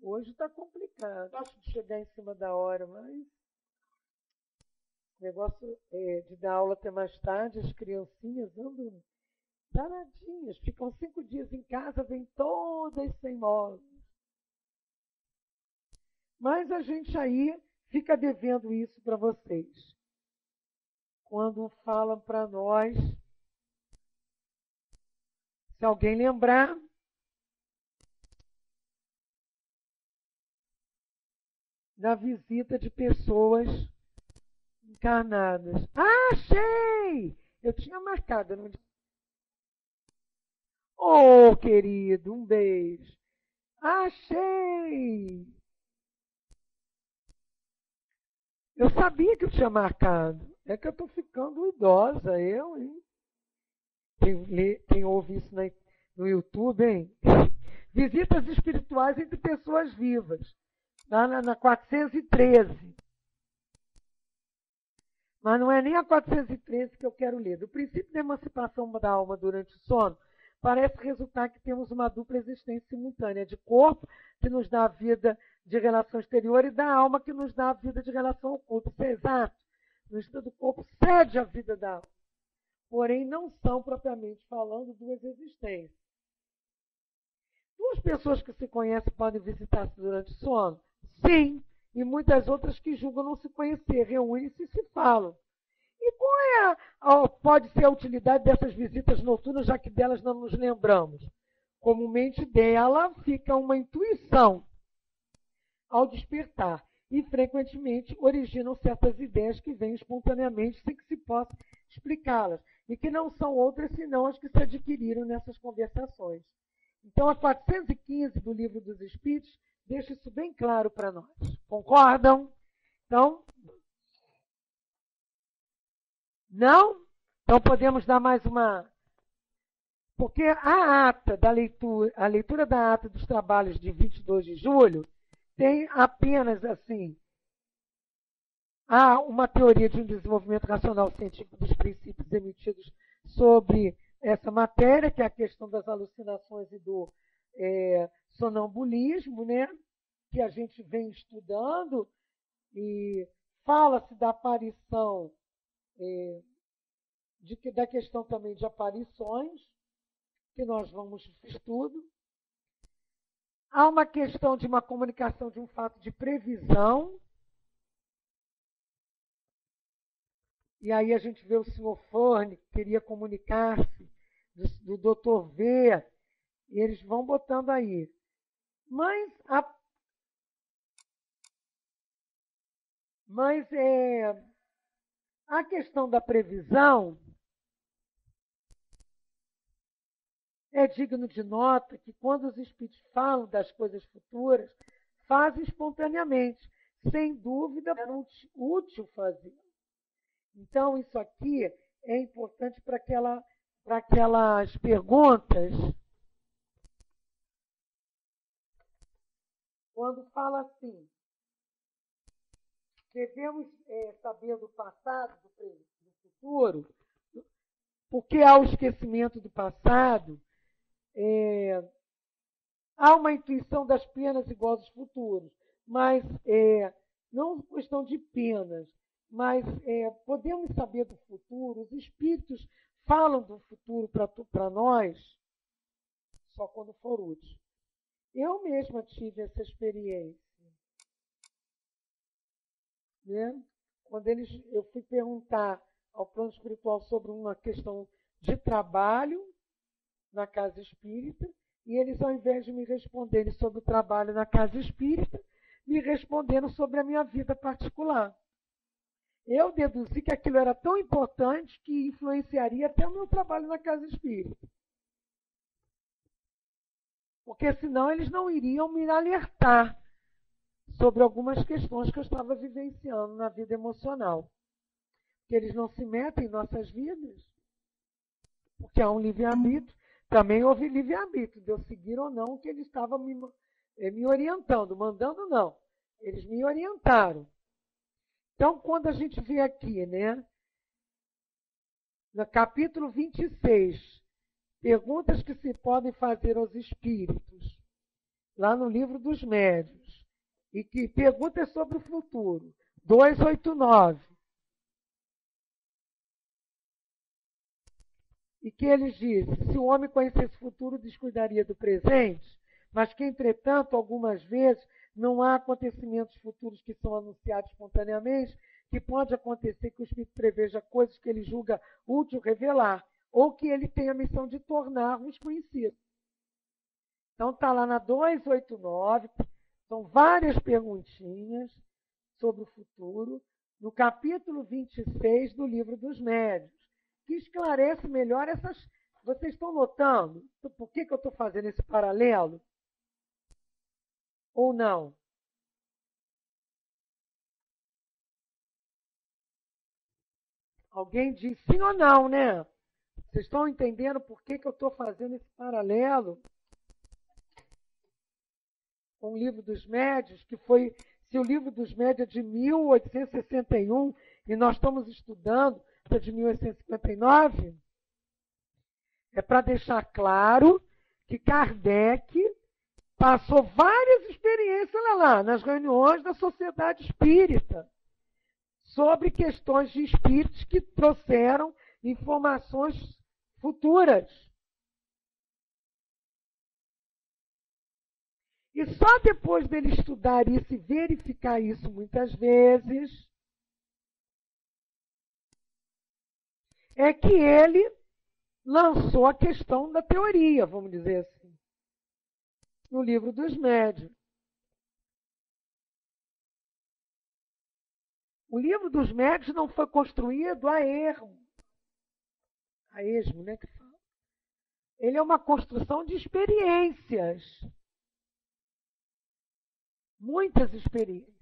Hoje está complicado. Gosto de chegar em cima da hora, mas o negócio de dar aula até mais tarde, as criancinhas andam danadinhas, ficam 5 dias em casa, vêm todas sem móveis. Mas a gente aí fica devendo isso para vocês. Quando falam para nós, se alguém lembrar, da visita de pessoas encarnadas. Ah, achei! Eu tinha marcado. Não... Oh, querido, um beijo. Achei! Eu sabia que eu tinha marcado. É que eu estou ficando idosa, eu, hein? Quem ouve isso no YouTube, hein? Visitas espirituais entre pessoas vivas. Lá na 413. Mas não é nem a 413 que eu quero ler. Do princípio da emancipação da alma durante o sono, parece resultar que temos uma dupla existência simultânea de corpo, que nos dá a vida de relação exterior, e da alma, que nos dá a vida de relação oculta. Isso é exato. No estudo do corpo cede a vida da alma. Porém, não são, propriamente falando, duas existências. Duas pessoas que se conhecem podem visitar-se durante o sono? Sim. E muitas outras que julgam não se conhecer, reúnem-se e se falam. E qual pode ser a utilidade dessas visitas noturnas, já que delas não nos lembramos? Comumente dela fica uma intuição ao despertar e frequentemente originam certas ideias que vêm espontaneamente sem que se possa explicá-las e que não são outras senão as que se adquiriram nessas conversações. Então, a 415 do Livro dos Espíritos deixa isso bem claro para nós. Concordam? Então, não? Então podemos dar mais uma... Porque a ata da leitura, a leitura da ata dos trabalhos de 22 de julho tem apenas, assim, há uma teoria de um desenvolvimento racional científico dos princípios emitidos sobre essa matéria, que é a questão das alucinações e do sonambulismo, né? Que a gente vem estudando, e fala-se da aparição, da questão também de aparições, que nós vamos estudo. Há uma questão de uma comunicação de um fato de previsão. E aí a gente vê o senhor Forne, que queria comunicar-se, do Dr. V, e eles vão botando aí. Mas a questão da previsão é digno de nota que quando os espíritos falam das coisas futuras, fazem espontaneamente. Sem dúvida, é útil fazer. Então, isso aqui é importante para aquelas perguntas. Quando fala assim, devemos saber do passado, do futuro, porque há o esquecimento do passado, há uma intuição das penas igual aos futuros, mas não questão de penas, mas podemos saber do futuro, os espíritos falam do futuro para nós só quando for útil. Eu mesma tive essa experiência. Né? Quando eu fui perguntar ao plano espiritual sobre uma questão de trabalho na casa espírita, e eles, ao invés de me responderem sobre o trabalho na casa espírita, me respondendo sobre a minha vida particular. Eu deduzi que aquilo era tão importante que influenciaria até o meu trabalho na casa espírita. Porque senão eles não iriam me alertar sobre algumas questões que eu estava vivenciando na vida emocional. Que eles não se metem em nossas vidas, porque há um livre-arbítrio. Também houve livre-arbítrio, de eu seguir ou não o que eles estavam me orientando, mandando não. Eles me orientaram. Então, quando a gente vê aqui, né, no capítulo 26, perguntas que se podem fazer aos espíritos, lá no livro dos médiuns, e que perguntas sobre o futuro, 289, e que eles dizem, se o homem conhecesse o futuro, descuidaria do presente, mas que, entretanto, algumas vezes, não há acontecimentos futuros que são anunciados espontaneamente, que pode acontecer que o espírito preveja coisas que ele julga útil revelar, ou que ele tenha a missão de tornar-nos conhecidos. Então, está lá na 289, são várias perguntinhas sobre o futuro, no capítulo 26 do Livro dos Médiuns, que esclarece melhor essas... Vocês estão notando por que eu estou fazendo esse paralelo? Ou não? Alguém diz sim ou não, né? Vocês estão entendendo por que eu estou fazendo esse paralelo com o Livro dos Médiuns, que foi... Se o Livro dos Médiuns é de 1861 e nós estamos estudando de 1859, é para deixar claro que Kardec passou várias experiências lá nas reuniões da Sociedade Espírita sobre questões de espíritos que trouxeram informações futuras. E só depois dele estudar isso e verificar isso muitas vezes, é que ele lançou a questão da teoria, vamos dizer assim, no Livro dos Médiuns. O Livro dos Médiuns não foi construído a esmo, né, que fala. Ele é uma construção de experiências. Muitas experiências.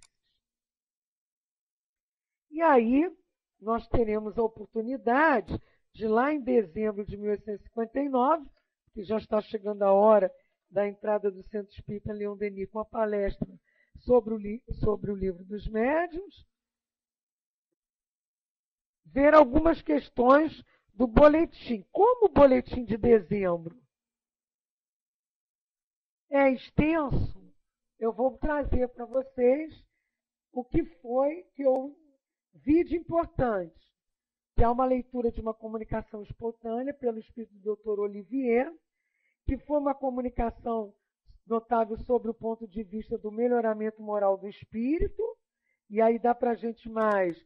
E aí, nós teremos a oportunidade de, lá em dezembro de 1859, que já está chegando a hora da entrada do Centro Espírita Leon Denis com a palestra sobre o Livro dos Médiuns, ver algumas questões do boletim. Como o boletim de dezembro é extenso, eu vou trazer para vocês o que foi que eu vi de importante, que é uma leitura de uma comunicação espontânea pelo espírito do Dr. Olivier, que foi uma comunicação notável sobre o ponto de vista do melhoramento moral do espírito, e aí dá para a gente mais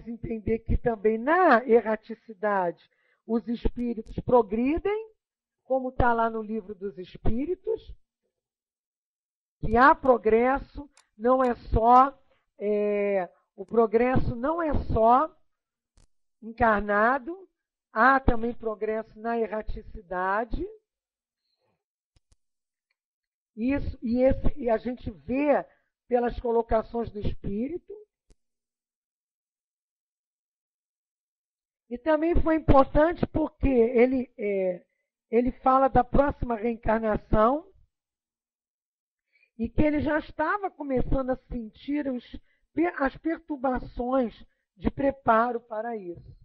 entender que também na erraticidade os espíritos progridem, como está lá no Livro dos Espíritos, que há progresso, não é só... o progresso não é só encarnado, há também progresso na erraticidade. Isso, e a gente vê pelas colocações do espírito. E também foi importante porque ele fala da próxima reencarnação e que ele já estava começando a sentir as perturbações de preparo para isso.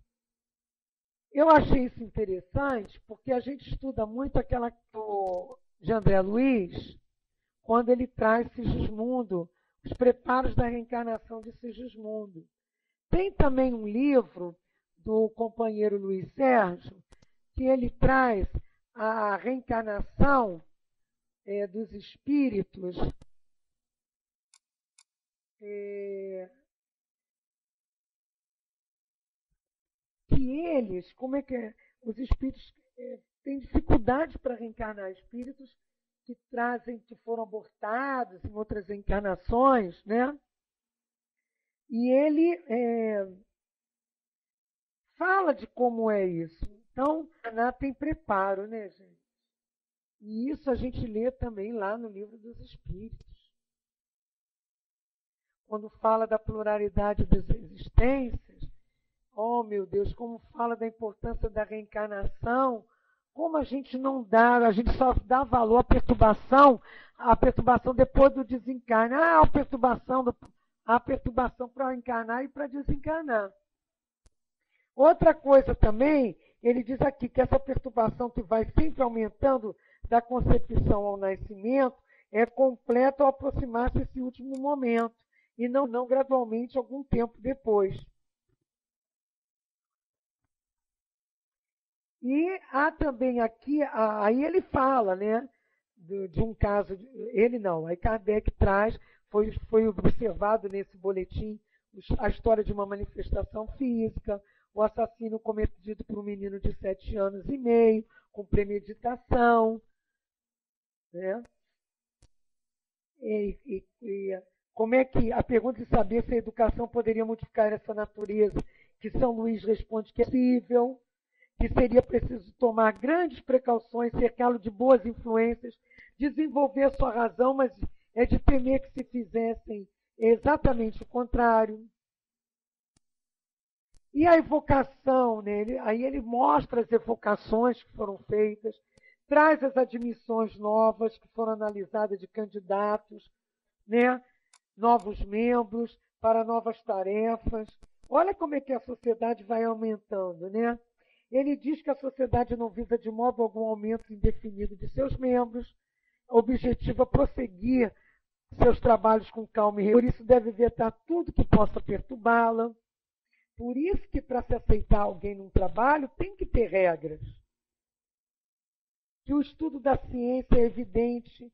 Eu achei isso interessante porque a gente estuda muito aquela de André Luiz, quando ele traz Sigismundo, os preparos da reencarnação de Sigismundo. Tem também um livro do companheiro Luiz Sérgio, que ele traz a reencarnação dos espíritos, que eles, como é que é? Os espíritos têm dificuldade para reencarnar espíritos que trazem, que foram abortados em outras encarnações, né? E ele fala de como é isso. Então, Ana tem preparo, né, gente? E isso a gente lê também lá no Livro dos Espíritos. Quando fala da pluralidade das existências, oh, meu Deus, como fala da importância da reencarnação, como a gente não dá, a gente só dá valor à perturbação depois do desencarne. Ah, a perturbação para encarnar e para desencarnar. Outra coisa também, ele diz aqui que essa perturbação que vai sempre aumentando da concepção ao nascimento é completa ao aproximar-se desse último momento, e não gradualmente algum tempo depois. E há também aqui, aí ele fala, né, de um caso, ele não, aí Kardec traz, foi observado nesse boletim a história de uma manifestação física, o assassínio cometido por um menino de 7 anos e meio, com premeditação, né? E como é que, a pergunta de saber se a educação poderia modificar essa natureza, que São Luís responde que é possível, que seria preciso tomar grandes precauções, cercá-lo de boas influências, desenvolver a sua razão, mas é de temer que se fizessem exatamente o contrário. E a evocação, né? Aí ele mostra as evocações que foram feitas, traz as admissões novas que foram analisadas de candidatos, né? Novos membros para novas tarefas. Olha como é que a sociedade vai aumentando, né? Ele diz que a sociedade não visa de modo algum aumento indefinido de seus membros, objetiva prosseguir seus trabalhos com calma e por isso deve vetar tudo que possa perturbá-la. Por isso que para se aceitar alguém num trabalho tem que ter regras. Que o estudo da ciência é evidente,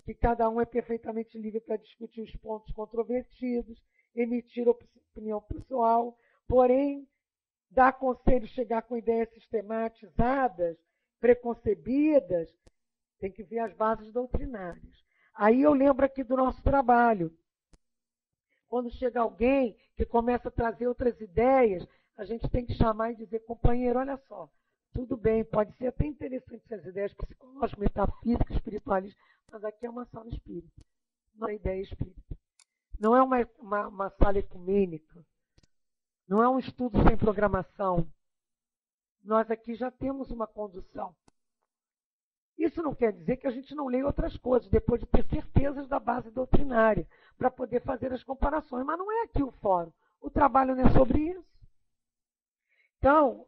que cada um é perfeitamente livre para discutir os pontos controvertidos, emitir opinião pessoal, porém dar conselho, chegar com ideias sistematizadas, preconcebidas, tem que ver as bases doutrinárias. Aí eu lembro aqui do nosso trabalho. Quando chega alguém que começa a trazer outras ideias, a gente tem que chamar e dizer, companheiro, olha só, tudo bem, pode ser até interessante essas ideias psicológicas, metafísicas, espiritualistas, mas aqui é uma sala espírita, não é ideia espírita. Não é uma sala ecumênica. Não é um estudo sem programação. Nós aqui já temos uma condução. Isso não quer dizer que a gente não leia outras coisas, depois de ter certezas da base doutrinária, para poder fazer as comparações. Mas não é aqui o fórum. O trabalho não é sobre isso. Então,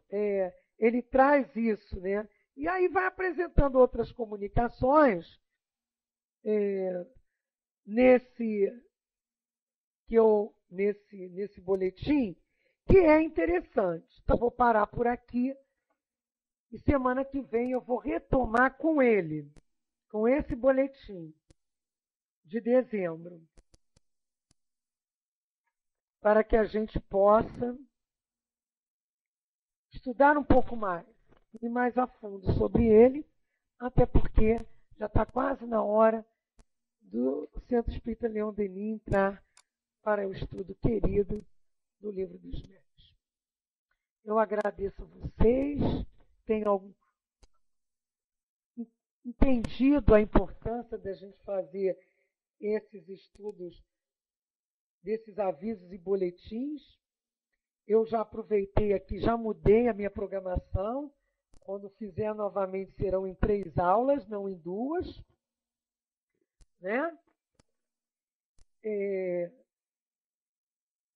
ele traz isso, né? E aí vai apresentando outras comunicações nesse boletim, que é interessante. Então, vou parar por aqui e semana que vem eu vou retomar com ele, com esse boletim de dezembro, para que a gente possa estudar um pouco mais e mais a fundo sobre ele, até porque já está quase na hora do Centro Espírita Leão Denis entrar para o estudo querido do Livro dos Médiuns. Eu agradeço a vocês, tenham entendido a importância da gente fazer esses estudos, desses avisos e boletins. Eu já aproveitei aqui, já mudei a minha programação. Quando fizer novamente serão em 3 aulas, não em 2. Né?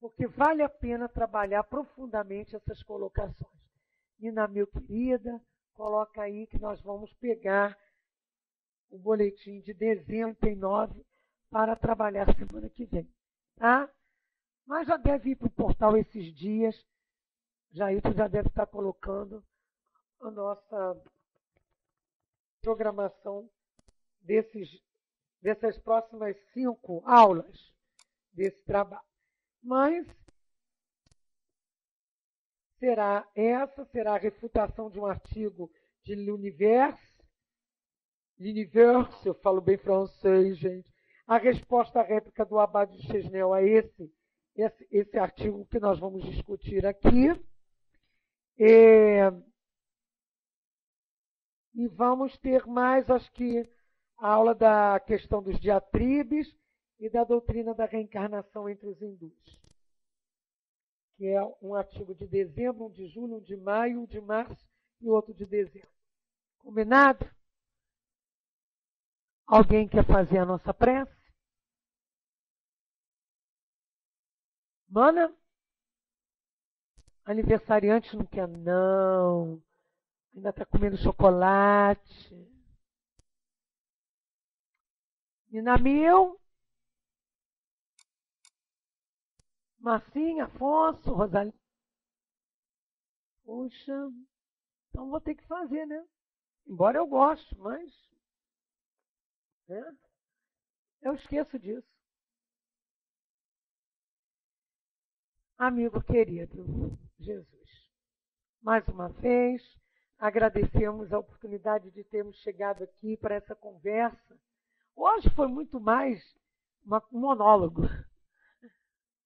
Porque vale a pena trabalhar profundamente essas colocações. Nina, meu querida, coloca aí que nós vamos pegar o boletim de dezembro 39 para trabalhar semana que vem. Tá? Mas já deve ir para o portal esses dias. Jailton já deve estar colocando a nossa programação dessas próximas 5 aulas desse trabalho. Mas será a refutação de um artigo de L'Univers l'universe, eu falo bem francês, gente. A resposta à réplica do Abade de Chesnel a esse artigo que nós vamos discutir aqui. E vamos ter mais, acho que, a aula da questão dos diatribes e da doutrina da reencarnação entre os hindus, que é um artigo de dezembro, um de julho, um de maio, um de março e outro de dezembro. Combinado? Alguém quer fazer a nossa prece? Mana? Aniversariante não quer, não. Ainda está comendo chocolate. Minamil? Marcinha, Afonso, Rosalina? Puxa, então vou ter que fazer, né? Embora eu goste, mas... né? Eu esqueço disso. Amigo querido, Jesus, mais uma vez, agradecemos a oportunidade de termos chegado aqui para essa conversa. Hoje foi muito mais um monólogo,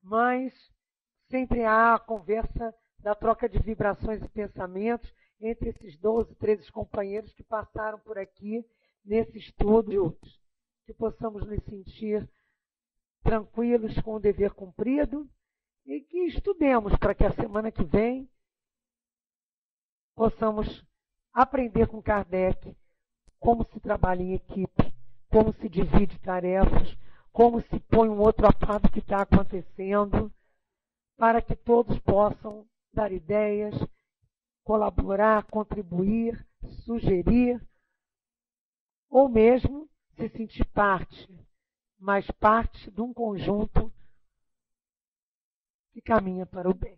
mas sempre há a conversa da troca de vibrações e pensamentos entre esses 12, 13 companheiros que passaram por aqui nesse estudo de hoje. Que possamos nos sentir tranquilos com o dever cumprido e que estudemos para que a semana que vem possamos aprender com Kardec como se trabalha em equipe, como se divide tarefas, como se põe um outro a par do que está acontecendo, para que todos possam dar ideias, colaborar, contribuir, sugerir, ou mesmo se sentir parte, mas parte de um conjunto que caminha para o bem.